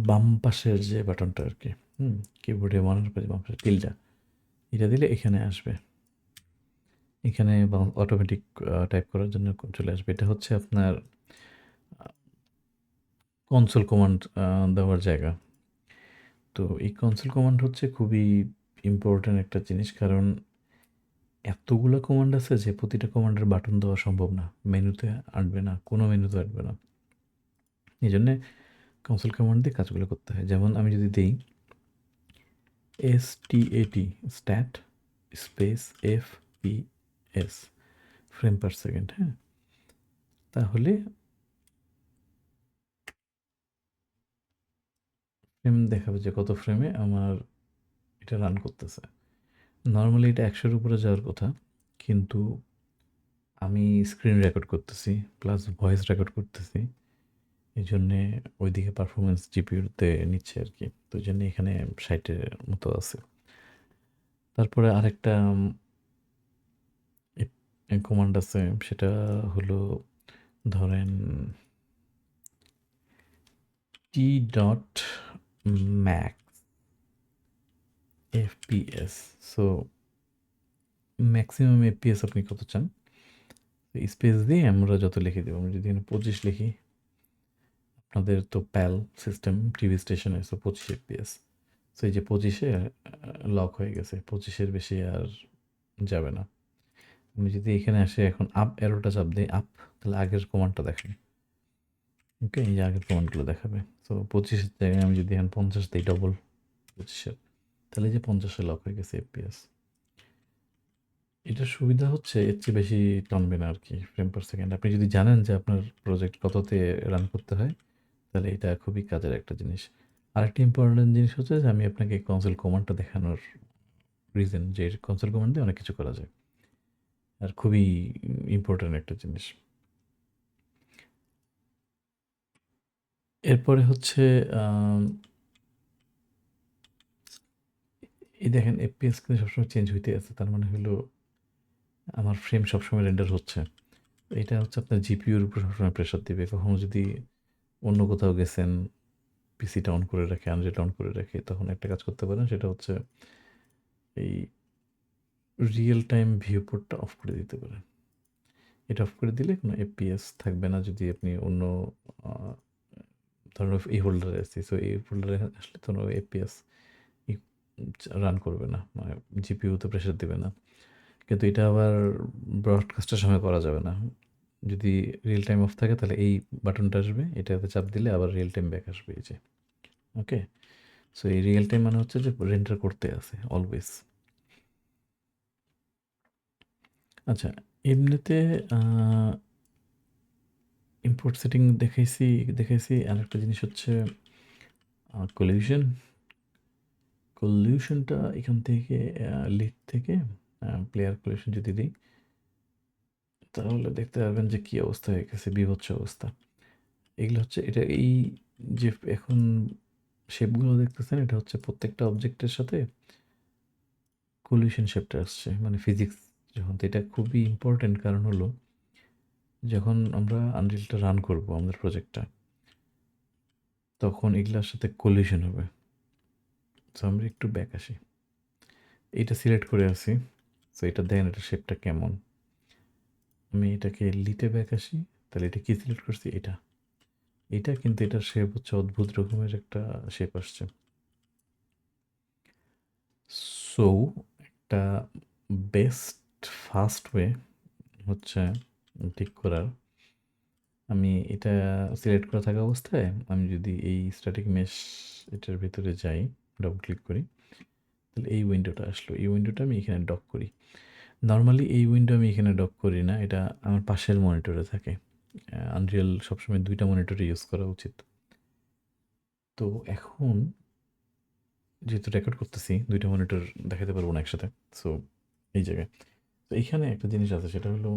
বাম পাশের যে বাটনটা আর কি, কিবোর্ডে ওয়ানের পাশে বাম পাশে টিল্ডা, এটা দিলে এখানে আসবে, এখানে অটোমেটিক টাইপ করার জন্য চলে আসবে। এটা হচ্ছে আপনার কনসোল কমান্ড দেওয়ার জায়গা। তো এই কনসোল কমান্ড হচ্ছে খুবই ইম্পর্ট্যান্ট একটা জিনিস, কারণ এতগুলো কমান্ড আছে যে প্রতিটা কমান্ডের বাটন দেওয়া সম্ভব না, মেনুতে আঁটবে না, কোনো মেনুতে আঁটবে না। এই জন্যে কনসোল কমান্ড দিয়ে কাজগুলো করতে হয়। যেমন আমি যদি দিই STAT stat space FPS frame per second, হ্যাঁ, তাহলে ফ্রেম দেখাবে যে কত ফ্রেমে আমার এটা রান করতেছে। নর্মালি এটা 100-এর উপরে যাওয়ার কথা, কিন্তু আমি স্ক্রিন রেকর্ড করতেছি প্লাস ভয়েস রেকর্ড করতেছি, এই জন্যে ওইদিকে পারফরমেন্স জিপিউতে নিচ্ছে আর কি। তো এই জন্য এখানে 60-এর মতো আছে। তারপরে আরেকটা কমান্ড আছে, সেটা হলো ধরেন T.max FPS। So maximum FPS আপনি কত চান, স্পেস দিয়ে আমরা যত লিখে দেবো। আমি যদি এখানে 25 লিখি, আপনাদের তো প্যাল সিস্টেম টিভি স্টেশনে, সো 25 FPS। সো এই যে 25-এ লক হয়ে গেছে, 25-এর বেশি আর যাবে না। আমি যদি এখানে আসে এখন আপ অ্যারোটা চাপ দিই আপ, তাহলে আগের কমান্ডটা দেখেন। ওকে, এই যে আগের কমান্ডগুলো দেখাবে। সো 25-এর জায়গায় আমি যদি এখন 50 দিই, ডবল 25-এর, তাহলে এই যে 50-এ লক হয়ে গেছে FPS। এটার সুবিধা হচ্ছে এর চেয়ে বেশি টানবে না আর কি ফ্রেম পার সেকেন্ড। আপনি যদি জানেন যে আপনার প্রজেক্ট কততে রান করতে হয়, তাহলে এটা খুবই কাজের একটা জিনিস। আরেকটি ইম্পর্টেন্ট জিনিস হচ্ছে যে আমি আপনাকে কনসোল কমান্ডটা দেখানোর রিজন, যে কনসোল কমান্ড দিয়ে অনেক কিছু করা যায়, আর খুবই ইম্পর্টেন্ট একটা জিনিস। এরপরে হচ্ছে এই দেখেন এফপিএস কিন্তু সবসময় চেঞ্জ হইতে আছে, তার মানে হলো আমার ফ্রেম সবসময় রেন্ডার হচ্ছে। এটা হচ্ছে আপনার জিপিউর উপর সবসময় প্রেশার দিবে। কখনো যদি অন্য কোথাও গেছেন, পিসিটা অন করে রাখে, আনরিলটা অন করে রাখে, তখন একটা কাজ করতে পারেন, সেটা হচ্ছে এই রিয়েল টাইম ভিউপোর্টটা অফ করে দিতে পারেন। এটা অফ করে দিলে কোনো এফপিএস থাকবে না। যদি আপনি অন্য ধরুন এই হোল্ডারে আসছি, সো এই হোল্ডারে আসলে তো এফপিএস রান করবে না, মানে জিপিইউতে প্রেশার দেবে না। কিন্তু এটা আবার ব্রডকাস্টের সময় করা যাবে না। যদি রিয়েল টাইম অফ থাকে তাহলে এই বাটনটা আসবে, এটাতে চাপ দিলে আবার রিয়েল টাইম ব্যাক আসবে এই যে। ওকে, সো এই রিয়েল টাইম মানে হচ্ছে যে রেন্ডার করতে আছে অলওয়েজ। আচ্ছা, এমনিতে ইম্পোর্ট সেটিং দেখাইছি। আরেকটা জিনিস হচ্ছে কলিউশন। কলিউশনটা এখান থেকে লিড থেকে প্লেয়ার কলিউশন যদি দিই, তাহলে দেখতে পারবেন যে কী অবস্থা হয়ে গেছে, বীভৎস অবস্থা। এগুলো হচ্ছে এটা এই যে এখন শেপগুলো দেখতেছেন, এটা হচ্ছে প্রত্যেকটা অবজেক্টের সাথে কলিউশন শেপটা আসছে, মানে ফিজিক্স যখন। তো এটা খুবই ইম্পর্টেন্ট, কারণ হলো যখন আমরা আনরিলটা রান করব আমাদের প্রজেক্টটা, তখন এগুলোর সাথে কলিউশন হবে। সো আমরা একটু ব্যাক আসি, এটা সিলেক্ট করে আসি। সো এটা দেখেন এটা শেপটা কেমন। আমি এটাকে লিটে ব্যাক আসি, তাহলে এটা কি সিলেক্ট করছি, এটা এটা কিন্তু এটার শেপ হচ্ছে অদ্ভুত রকমের একটা শেপ আসছে। সো একটা বেস্ট ফাস্ট ওয়ে হচ্ছে ঠিক করার, আমি এটা সিলেক্ট করা থাকা অবস্থায় আমি যদি এই স্ট্যাটিক মেশ এটার ভিতরে যাই, ডবল ক্লিক করি, তাহলে এই উইন্ডোটা আসলো। এই উইন্ডোটা আমি এখানে ডক করি। নর্মালি এই উইন্ডো আমি এখানে ডক করি না, এটা আমার পাশের মনিটরে থাকে। আনরিয়াল সবসময় 2টা মনিটরে ইউজ করা উচিত। তো এখন যেহেতু রেকর্ড করতেছি 2টা মনিটর দেখাতে পারবো না একসাথে। সো এই জায়গায়, তো এইখানে একটা জিনিস আছে, সেটা হলো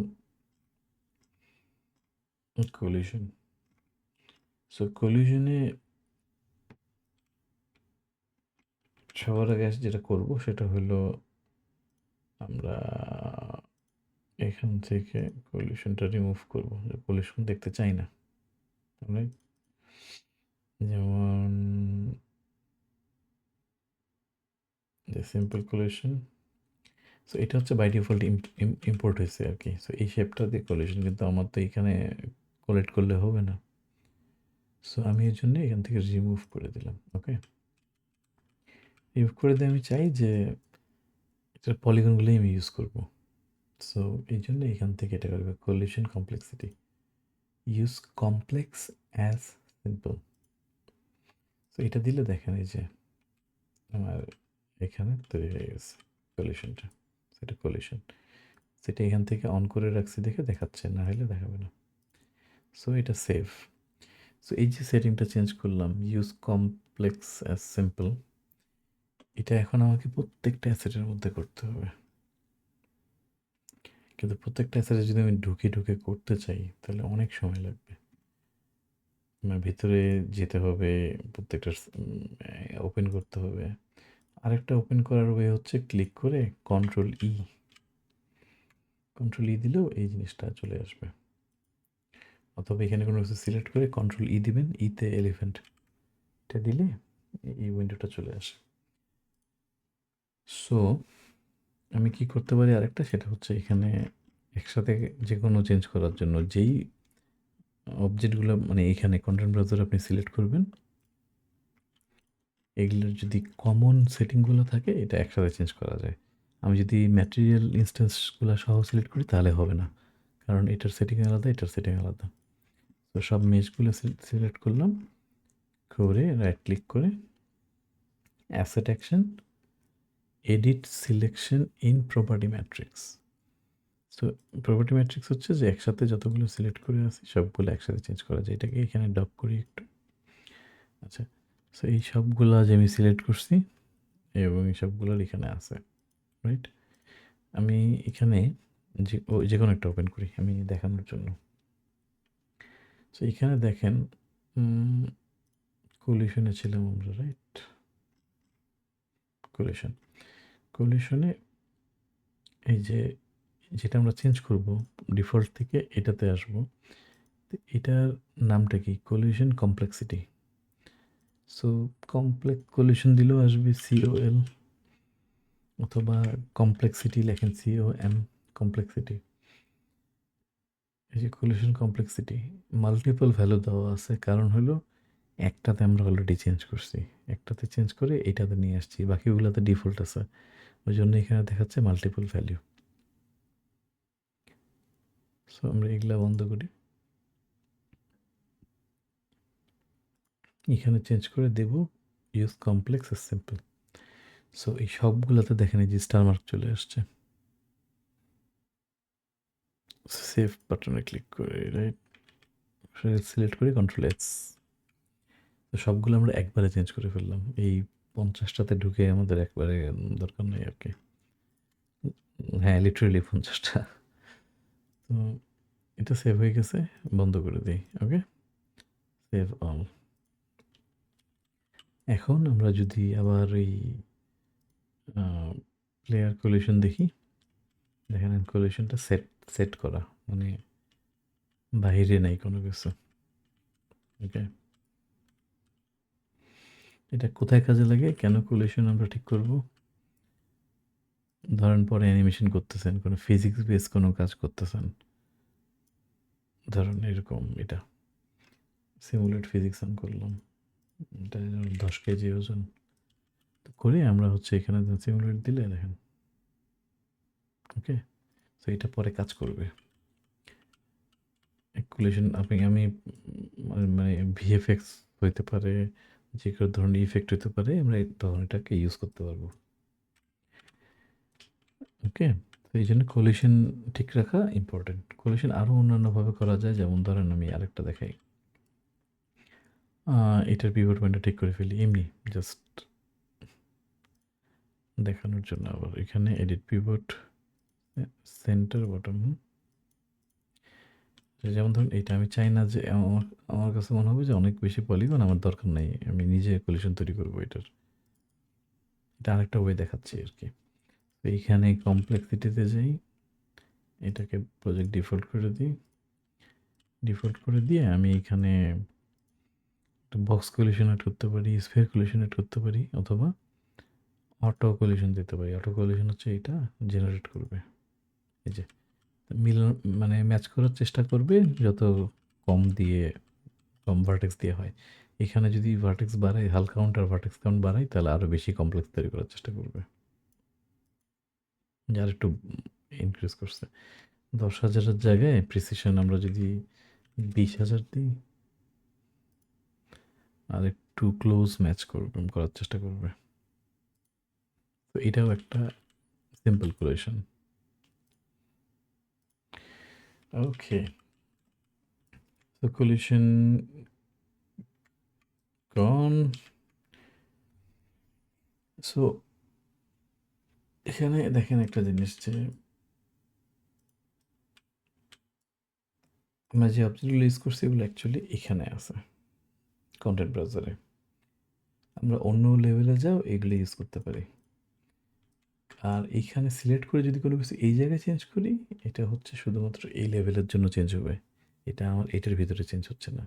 কলিউশন। সো কলিউশনে সবার আগে যেটা করব সেটা হলো আমরা এখান থেকে কলিউশনটা রিমুভ করব, যে কলিউশন দেখতে চাই না। রাইট? যেমন যে সিম্পল কলিউশন, সো এটা হচ্ছে বাই ডিফল্ট ইম্পোর্ট হয়েছে আর কি। সো এই শেপটা দিয়ে কলিউশন, কিন্তু আমার তো এখানে কালেক্ট করলে হবে না। সো আমি এর জন্য এখান থেকে রিমুভ করে দিলাম। ওকে, রিমুভ করে দিয়ে আমি চাই যে এটার পলিগনগুলোই আমি ইউজ করব। সো এই জন্য এখান থেকে এটা করবে collision complexity, use complex as simple. So এটা দিলে দেখেন এই যে আমার এখানে তৈরি হয়ে গেছে কলিউশনটা। সেটা কলিউশন, সেটা এখান থেকে অন করে রাখছি দেখে দেখাচ্ছে, না হলে দেখাবে না। সো এটা সেভ। সো এই যে সেটিংটা চেঞ্জ করলাম, ইউজ কমপ্লেক্স অ্যাজ সিম্পল, এটা এখন আমাকে প্রত্যেকটা অ্যাসেটের মধ্যে করতে হবে। কিন্তু প্রত্যেকটা অ্যাসেটে যদি আমি ঢুকে ঢুকে করতে চাই তাহলে অনেক সময় লাগবে। আমার ভিতরে যেতে হবে, প্রত্যেকটা ওপেন করতে হবে। আরেকটা ওপেন করার ওয়ে হচ্ছে ক্লিক করে কন্ট্রোল ই দিলেও এই জিনিসটা চলে আসবে। অথবা এখানে কোনো কিছু সিলেক্ট করে কন্ট্রোল ই দিবেন, ইতে এলিফ্যান্ট, এটা দিলে এই উইন্ডোটা চলে আসে। সো আমি কি করতে পারি আরেকটা, সেটা হচ্ছে এখানে একসাথে যে কোনো চেঞ্জ করার জন্য যেই অবজেক্টগুলো মানে এখানে কন্টেন্ট ব্রাউজার আপনি সিলেক্ট করবেন, এগুলোর যদি কমন সেটিংগুলো থাকে এটা একসাথে চেঞ্জ করা যায়। আমি যদি ম্যাটেরিয়াল ইনস্ট্যান্সগুলো সহ সিলেক্ট করি তাহলে হবে না, কারণ এটার সেটিং আলাদা, এটার সেটিং আলাদা। তো সব মেশগুলো সিলেক্ট করলাম, করে রাইট ক্লিক করে asset action, edit selection in property matrix. So property matrix হচ্ছে যে একসাথে যতগুলো সিলেক্ট করে আসি সবগুলো একসাথে চেঞ্জ করা যায়। এটাকে এখানে ডক করি একটু। আচ্ছা, সো এই সবগুলা যে আমি সিলেক্ট করছি এবং এই সবগুলোর এখানে আছে। রাইট? আমি এখানে যে কোনো একটা ওপেন করি আমি দেখানোর জন্য। সো এখানে দেখেন কলিউশনে ছিলাম আমরা, রাইট? কলিউশনে এই যে যেটা আমরা চেঞ্জ করব ডিফল্ট থেকে এটাতে আসব। তো এটার নামটা কি? Collision complexity. সো কলিউশন দিলেও আসবে COL, অথবা কমপ্লেক্সিটি লেখেন COM, কমপ্লেক্সিটি। এই যে কলিউশন কমপ্লেক্সিটি মাল্টিপল ভ্যালু দেওয়া আছে, কারণ হলো একটাতে আমরা অলরেডি চেঞ্জ করছি, একটাতে চেঞ্জ করে এইটাতে নিয়ে আসছি, বাকিগুলোতে ডিফল্ট আছে, ওই জন্য এখানে দেখাচ্ছে মাল্টিপল ভ্যালু। সো আমরা এগুলা বন্ধ করি, এখানে চেঞ্জ করে দেব ইউজ কমপ্লেক্স আর সিম্পল। সো এই সবগুলোতে দেখেন এই যে স্টার মার্ক চলে আসছে। সেভ বাটনে ক্লিক করে রাইট সিলেক্ট করে কন্ট্রোল S। তো সবগুলো আমরা একবারে চেঞ্জ করে ফেললাম, এই 50টাতে ঢুকে আমাদের একবারে দরকার নেই আর কি। হ্যাঁ, লিটারেলি 50টা। তো এটা সেভ হয়ে গেছে, বন্ধ করে দিই। ওকে, সেভ অল। এখন আমরা যদি আবার এই প্লেয়ার কলিউশন দেখি, দেখেন কলিউশনটা সেট করা, মানে বাহিরে নাই কোনো কিছু। ওকে, এটা কোথায় কাজে লাগে, কেন কলিউশন আমরা ঠিক করব? ধরেন পরে অ্যানিমেশন করতেছেন, কোনো ফিজিক্স বেস কোনো কাজ করতেছেন, ধরুন এরকম এটা। সিমুলেট ফিজিক্স অন করলাম। এটা 10 কেজি ওজন। তো করে আমরা হচ্ছে এখানে সিমুলেট দিলে দেখেন, ওকে? তো এটা পরে কাজ করবে। ক্যালকুলেশন আমি মানে ভিএফএক্স হইতে পারে, যে কোনো ধরনের ইফেক্ট হইতে পারে, আমরা তখন এটাকে ইউজ করতে পারবো। ওকে? তো এই জন্য কোলিশন ঠিক রাখা ইম্পর্টেন্ট। কোলিশন আরও অন্যান্যভাবে করা যায়, যেমন ধরেন আমি আরেকটা দেখাই। এটার পিভট পয়েন্টটা ঠিক করে ফেলি এমনি, জাস্ট দেখানোর জন্য। আবার এখানে এডিট পিভট, সেন্টার বটম। যেমন ধরুন এইটা আমি চাই না যে আমার আমার কাছে মনে হবে যে অনেক বেশি পলিগন আমার দরকার নেই, আমি নিজে কোলিশন তৈরি করবো এটার। এটা আরেকটা ওয়ে দেখাচ্ছি আর কি। তো এইখানে কমপ্লেক্সিটিতে যাই, এটাকে প্রজেক্ট ডিফল্ট করে দিই। ডিফল্ট করে দিয়ে আমি এখানে বক্স কোলিশন এড করতে পারি, স্ফিয়ার কোলিশন এড করতে পারি, অথবা অটো কোলিশন দিতে পারি। অটো কোলিশন হচ্ছে এটা জেনারেট করবে, এই যে মিল, মানে ম্যাচ করার চেষ্টা করবে যত কম দিয়ে, কম ভার্টেক্স দিয়ে হয়। এখানে যদি ভার্টেক্স বাড়াই, হাল কাউন্ট আর ভার্টেক্স কাউন্ট বাড়াই, তাহলে আরও বেশি কমপ্লেক্স তৈরি করার চেষ্টা করবে। আর একটু ইনক্রিজ করছে 10,000-এর জায়গায় প্রিসিশন আমরা যদি 20,000 দিই, আর একটু ক্লোজ ম্যাচ করবে, করার চেষ্টা করবে। তো এটাও একটা সিম্পল কোলেশন। ওকে, তো কোলিশন গন। সো এখানে দেখেন একটা জিনিস, যে আমরা যে অবজেক্টগুলো ইউজ করছি এগুলো অ্যাকচুয়ালি এখানে আছে কন্টেন্ট ব্রাউজারে। আমরা অন্য লেভেলে যাও এগুলো ইউজ করতে পারি। আর এইখানে সিলেক্ট করে যদি কোনো কিছু এই জায়গায় চেঞ্জ করি, এটা হচ্ছে শুধুমাত্র এই লেভেলের জন্য চেঞ্জ হবে। এটা আমার এটার ভিতরে চেঞ্জ হচ্ছে না।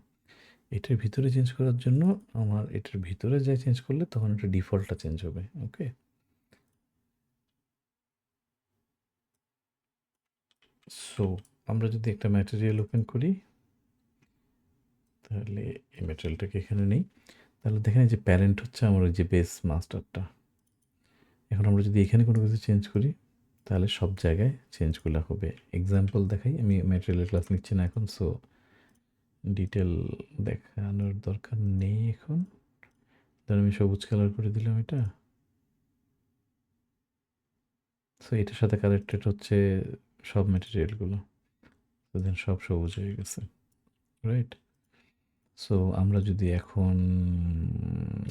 এটার ভিতরে চেঞ্জ করার জন্য আমার এটার ভিতরে যাই চেঞ্জ করলে তখন এটা ডিফল্টটা চেঞ্জ হবে। ওকে, সো আমরা যদি একটা ম্যাটেরিয়াল ওপেন করি, তাহলে এই ম্যাটেরিয়ালটাকে এখানে নেই। তাহলে দেখেন যে প্যারেন্ট হচ্ছে আমার ওই যে বেস মাস্টারটা। এখন আমরা যদি এখানে কোনো কিছু চেঞ্জ করি, তাহলে সব জায়গায় চেঞ্জগুলো হবে। এক্সাম্পল দেখাই, আমি ম্যাটেরিয়ালের ক্লাস নিচ্ছি না এখন, সো ডিটেল দেখানোর দরকার নেই এখন। ধর আমি সবুজ কালার করে দিলাম এটা। সো এটার সাথে কানেক্টেড হচ্ছে সব ম্যাটেরিয়ালগুলো, তো দেন সব সবুজ হয়ে গেছে, রাইট? সো আমরা যদি এখন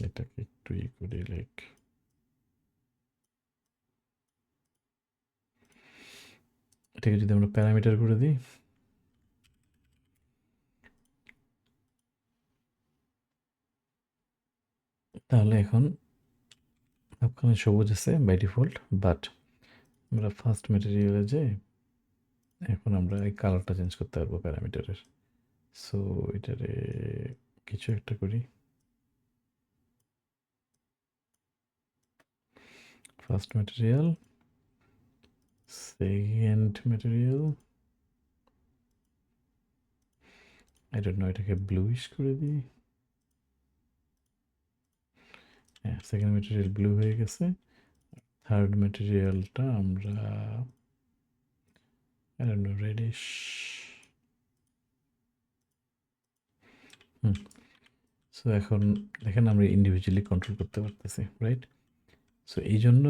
এটাকে একটু করি, লাইক এটাকে যদি আমরা প্যারামিটার করে দিই, তাহলে এখন সবখানে সবুজ আছে বাই ডিফল্ট। বাট আমরা ফার্স্ট ম্যাটেরিয়ালে যাই, এখন আমরা এই কালারটা চেঞ্জ করতে পারবো প্যারামিটারের। সো এটারে কিছু একটা করি, first material, second material, I don't no, এটাকে ব্লুইশ করে দিই। হ্যাঁ, সেকেন্ড ম্যাটেরিয়াল ব্লু হয়ে গেছে। থার্ড ম্যাটেরিয়ালটা আমরা I don't know, reddish. So এখন দেখেন আমরা ইন্ডিভিজুয়ালি কন্ট্রোল করতে পারতেছি, রাইট? সো এই জন্য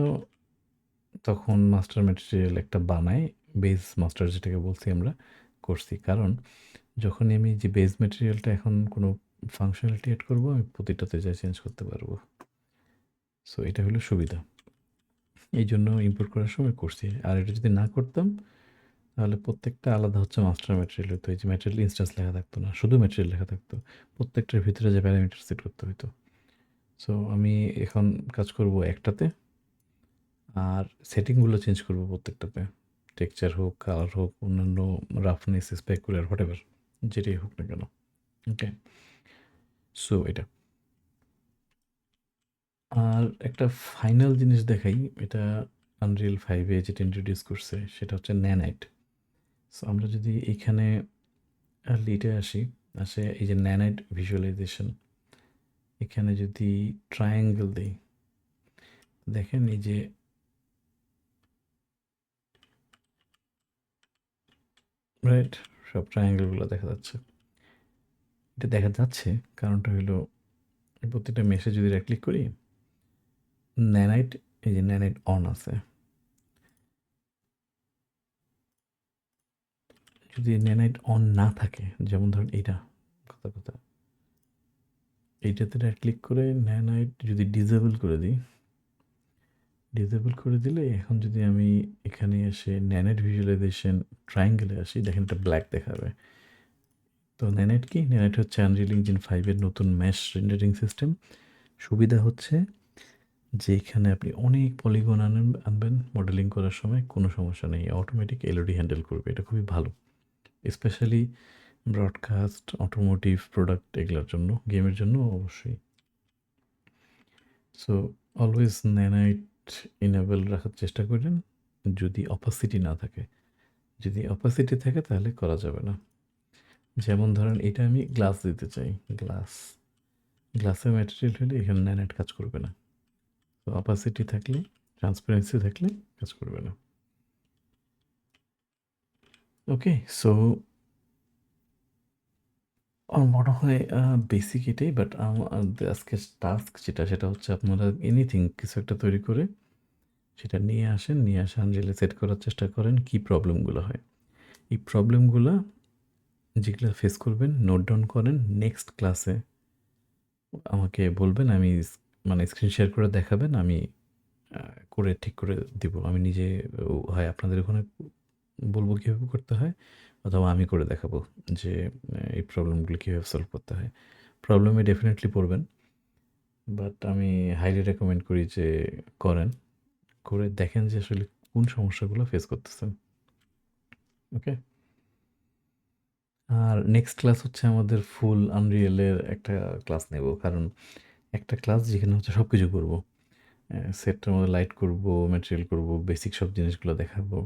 তখন মাস্টার ম্যাটেরিয়াল একটা বানায়, বেস মাস্টার যেটাকে বলছি আমরা করছি। কারণ যখন আমি যে বেস ম্যাটেরিয়ালটা এখন কোনো ফাংশনালিটি এড করবো, আমি প্রতিটাতে যা চেঞ্জ করতে পারবো। সো এটা হলো সুবিধা, এই জন্য ইম্পোর্ট করার সময় করছি। আর এটা যদি না করতাম, তাহলে প্রত্যেকটা আলাদা হচ্ছে মাস্টার ম্যাটেরিয়াল হতো। এই যে ম্যাটেরিয়াল ইনস্ট্যান্স লেখা থাকতো না, শুধু ম্যাটেরিয়াল লেখা থাকতো। প্রত্যেকটার ভিতরে যে প্যারামিটার সেট করতে হতো। সো আমি এখন কাজ করব একটাতে, আর সেটিংগুলো চেঞ্জ করব প্রত্যেকটাতে। টেক্সচার হোক, কালার হোক, অন্যান্য রাফনেস, স্পেকুলার, হোয়াটএভার, যেটাই হোক না কেন। ওকে, সো এটা। আর একটা ফাইনাল জিনিস দেখাই, এটা আনরিয়েল 5-এ যেটা ইন্ট্রোডিউস করছে সেটা হচ্ছে ন্যানাইট। সো আমরা যদি এখানে লিডে আসি, আসে এই যে ন্যানাইট ভিজুয়ালাইজেশন, এখানে যদি ট্রায়াঙ্গেল দিই, দেখেন এই যে রাইট, সব ট্রায়াঙ্গেলগুলো দেখা যাচ্ছে। এটা দেখা যাচ্ছে কারণটা হলো প্রতিটা মেশে যদি রাইট ক্লিক করি, ন্যানাইট, এই যে ন্যানাইট অন আছে। যদি ন্যানাইট অন না থাকে, যেমন ধরুন এইটা, কথা কথা এইটাতে রাইট ক্লিক করে ন্যানাইট যদি ডিসেবল করে দিই, ডিসেবল করে দিলে এখন যদি আমি এখানে এসে ন্যানাইট ভিজুয়ালাইজেশন ট্রায়াঙ্গেলে আসি, দেখেন এটা ব্ল্যাক দেখাবে। তো ন্যানাইট কি? ন্যানাইট হচ্ছে আনরিল ইঞ্জিন 5 এর নতুন ম্যাশ রেন্ডারিং সিস্টেম। সুবিধা হচ্ছে যে এখানে আপনি অনেক পলিগন আনবেন মডেলিং করার সময়, কোনো সমস্যা নেই, অটোমেটিক এলওডি হ্যান্ডেল করবে। এটা খুবই ভালো, স্পেশালি ব্রডকাস্ট, অটোমোটিভ প্রোডাক্ট এগুলোর জন্য, গেমের জন্য অবশ্যই। সো অলওয়েজ ন্যানাইট ইনেবল রাখার চেষ্টা করেন যদি অপাসিটি না থাকে। যদি অপাসিটি থাকে তাহলে করা যাবে না। যেমন ধরেন এটা আমি গ্লাস দিতে চাই, গ্লাস, গ্লাসের ম্যাটেরিয়াল হলে এখানে ন্যানাইট কাজ করবে না। তো অপাসিটি থাকলে, ট্রান্সপারেন্সি থাকলে কাজ করবে না। ওকে, সো আমার মনে হয় বেসিক এটাই। বাট আজকের টাস্ক যেটা, সেটা হচ্ছে আপনারা এনিথিং কিছু একটা তৈরি করে সেটা নিয়ে আসেন, নিয়ে আসে আনরিলে সেট করার চেষ্টা করেন কী প্রবলেমগুলো হয়। এই প্রবলেমগুলো যেগুলো ফেস করবেন নোট ডাউন করেন, নেক্সট ক্লাসে আমাকে বলবেন, আমি মানে স্ক্রিন শেয়ার করে দেখাবেন, আমি করে ঠিক করে দিব। আমি নিজে হয় আপনাদের ওখানে বলবো কীভাবে করতে হয়, অথবা আমি করে দেখাবো যে এই প্রবলেমগুলো কীভাবে সলভ করতে হয়। প্রবলেমে ডেফিনেটলি পড়বেন, বাট আমি হাইলি রেকমেন্ড করি যে করেন, করে দেখেন যে আসলে কোন সমস্যাগুলো ফেস করতেছেন। ওকে, আর নেক্সট ক্লাস হচ্ছে আমাদের ফুল আনরিয়েলের একটা ক্লাস নেব, কারণ একটা ক্লাস যেখানে হচ্ছে সব কিছু করবো, সেটটার মধ্যে লাইট করব, ম্যাটেরিয়াল করব, বেসিক সব জিনিসগুলো দেখাবো,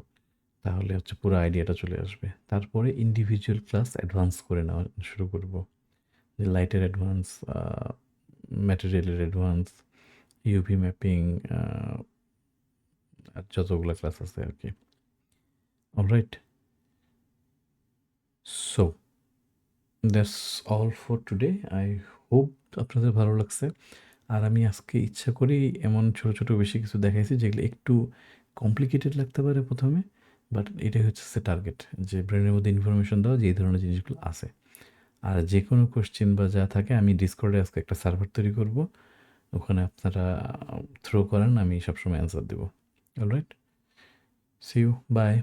তাহলে হচ্ছে পুরো আইডিয়াটা চলে আসবে। তারপরে ইন্ডিভিজুয়াল ক্লাস অ্যাডভান্স করে নেওয়া শুরু করব, যে লাইটের অ্যাডভান্স, ম্যাটেরিয়ালের অ্যাডভান্স, ইউভি ম্যাপিং, আর যতগুলো ক্লাস আছে আর কি। Alright, so that's all for today. I hope আপনাদের ভালো লাগছে। আর আমি আজকে ইচ্ছা করেই এমন ছোট, ছোট বেশি কিছু দেখাইছি যেগুলো একটু কমপ্লিকেটেড লাগতে পারে ১ম এ। বাট এটাই হচ্ছে টার্গেট, যে ব্রেনের মধ্যে ইনফরমেশন দেওয়া যে এই ধরনের জিনিসগুলো আছে। আর যেকোনো কোয়েশ্চেন বা যা থাকে আমি ডিসকর্ডে আজকে একটা সার্ভার তৈরি করব। ওখানে আপনারা থ্রো করেন, আমি সবসময় অ্যান্সার দেব। অলরাইট? See you, by.